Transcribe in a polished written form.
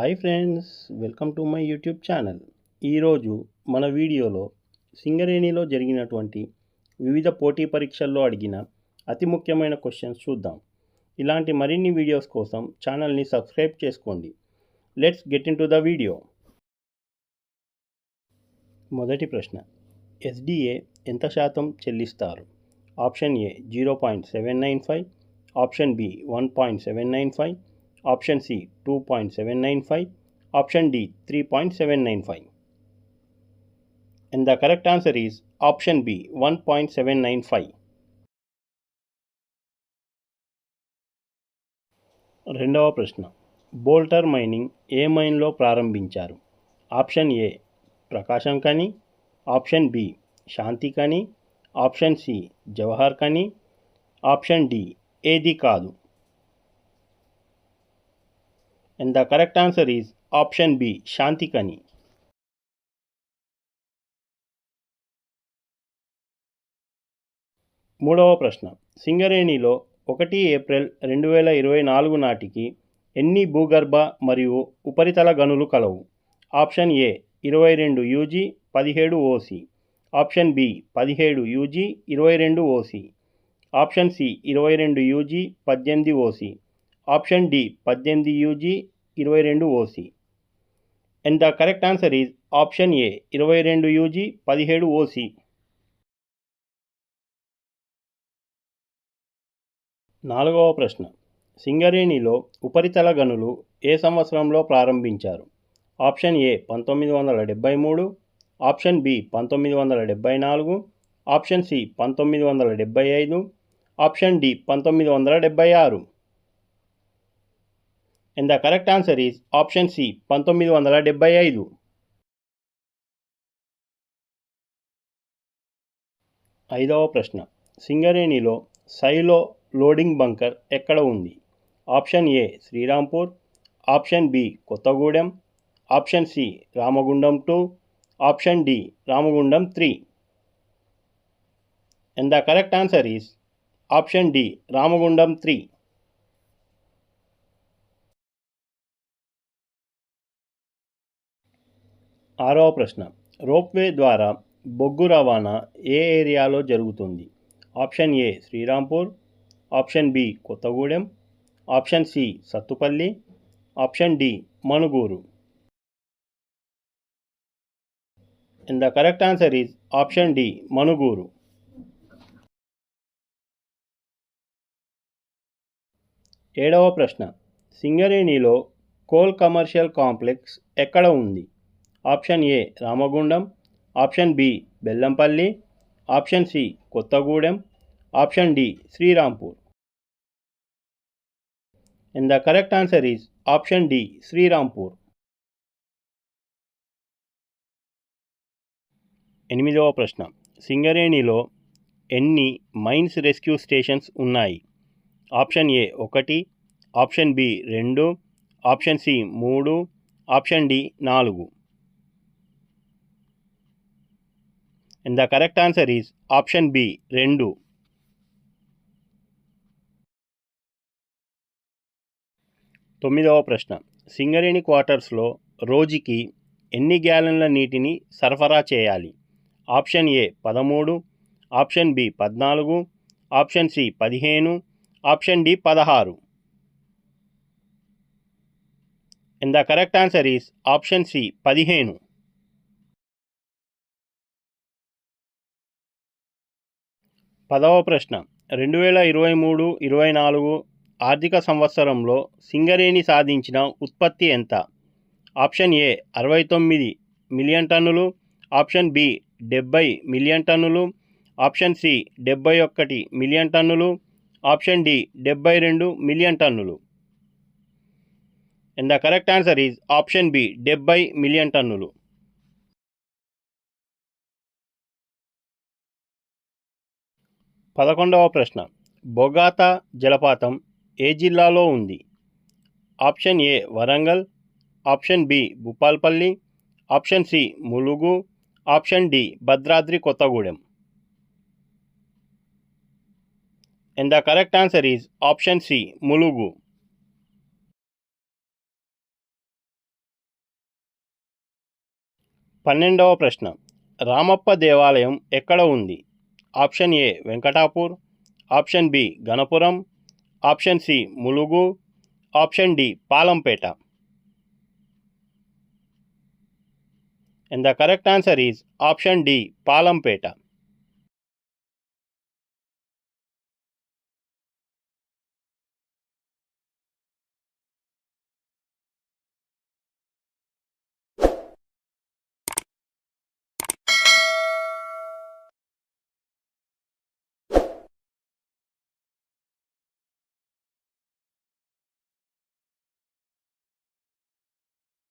Hi friends, welcome to my YouTube channel. ఈరోజు మన వీడియోలో సింగరేణిలో జరిగినటువంటి వివిధ పోటీ పరీక్షల్లో అడిగిన అతి ముఖ్యమైన క్వశ్చన్స్ చూద్దాం. ఇలాంటి మరిన్ని వీడియోస్ కోసం ఛానల్ని సబ్స్క్రైబ్ చేసుకోండి. Let's get into the video. మొదటి ప్రశ్న, ఎస్డిఏ ఎంత శాతం చెల్లిస్తారు? Option A 0.795, option B 1.795, option C 2.795, option D 3.795. And the correct answer is option B 1.795. రెండవ ప్రశ్న, బోల్టర్ మైనింగ్ ఏ మైన్లో ప్రారంభించారు? ఆప్షన్ ఏ ప్రకాశం కని, ఆప్షన్ బి శాంతి కని, ఆప్షన్ సి జవహర్ కని, ఆప్షన్ డి ఏది కాదు. And the correct answer is option B శాంతి కని. మూడవ ప్రశ్న, సింగరేణిలో 1 ఏప్రిల్ 2024 నాటికి ఎన్ని భూగర్భ మరియు ఉపరితల గనులు కలవు? Option A 22 UG 17 OC, option B 17 UG 22 OC, option C 22 UG 18 OC, option D 18 UG 22 OC. And the correct answer is option A 22 UG 17 OC. నాలుగవ ప్రశ్న, సింగరేణిలో ఉపరితల గనులు ఏ సంవత్సరంలో ప్రారంభించారు? Option A 1973, option B 1974, option C 1975, option D 1976. And the correct answer is option C 1975. ఐదవ ప్రశ్న, సింగరేణిలో సైలో లోడింగ్ బంకర్ ఎక్కడ ఉంది? Option A Srirampur, option B Kothagudem, option C Ramagundam 2, option D Ramagundam 3. And the correct answer is option D Ramagundam 3. ఆరవ ప్రశ్న, ropeway ద్వారా బొగ్గు రవాణా ఏ ఏరియాలో జరుగుతుంది? Option A Srirampur, option B Kothagudem, option C Sathupalli, option D Manuguru. And the correct answer is option D Manuguru. ఏడవ ప్రశ్న, సింగరేణిలో కోల్ కమర్షియల్ కాంప్లెక్స్ ఎక్కడ ఉంది? Option A Ramagundam, option B Bellampalli, option C Kothagudem, option D Srirampur. And the correct answer is option D Srirampur. ఎనిమిదవ ప్రశ్న, సింగరేణిలో ఎన్ని mines rescue stations ఉన్నాయి? Option A 1, option B 2, option C 3, option D 4. And the correct answer is option B 2. తొమ్మిదవ ప్రశ్న, సింగరేణి క్వార్టర్స్లో రోజుకి ఎన్ని గ్యాలన్ల నీటిని సరఫరా చేయాలి? Option A 13, option B 14, option C 15, option D 16. And the correct answer is option C 15. పదవ ప్రశ్న, 2023-24 ఆర్థిక సంవత్సరంలో సింగరేణి సాధించిన ఉత్పత్తి ఎంత? ఆప్షన్ ఏ 69 మిలియన్ టన్నులు, ఆప్షన్ బి 70 మిలియన్ టన్నులు, ఆప్షన్ సి 71 మిలియన్ టన్నులు, ఆప్షన్ డి 72 మిలియన్ టన్నులు. And the correct answer is option B 70 million టన్నులు. 11వ ప్రశ్న, బొగాతా జలపాతం ఏ జిల్లాలో ఉంది? Option A Warangal, option B Bhupalpally, option C Mulugu, option D Bhadradri Kothagudem. And the correct answer is option C Mulugu. 12వ ప్రశ్న, రామప్ప దేవాలయం ఎక్కడ ఉంది? Option A Venkatapur, option B Ganapuram, option C Mulugu, option D Palampet. And the correct answer is option D, Palampet.